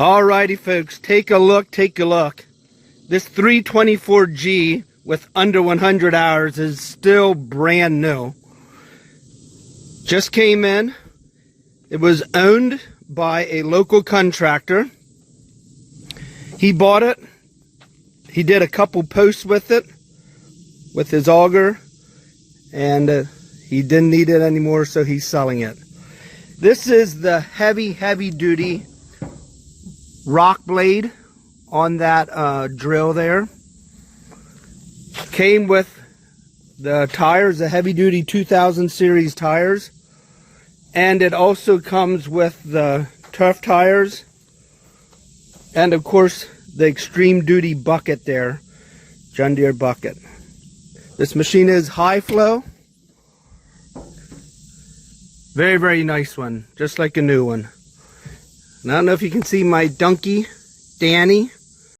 Alrighty folks, take a look. This 324G with under 100 hours is still brand new. Just came in. It was owned by a local contractor. He bought it. He did a couple posts with it, with his auger, and he didn't need it anymore, so he's selling it. This is the heavy duty rock blade on that drill there. Came with the tires, the heavy duty 2000 series tires, and it also comes with the tough tires, and of course the extreme duty bucket there, John Deere bucket. This machine is high flow. Very nice one, just like a new one. And I don't know if you can see my donkey, Danny.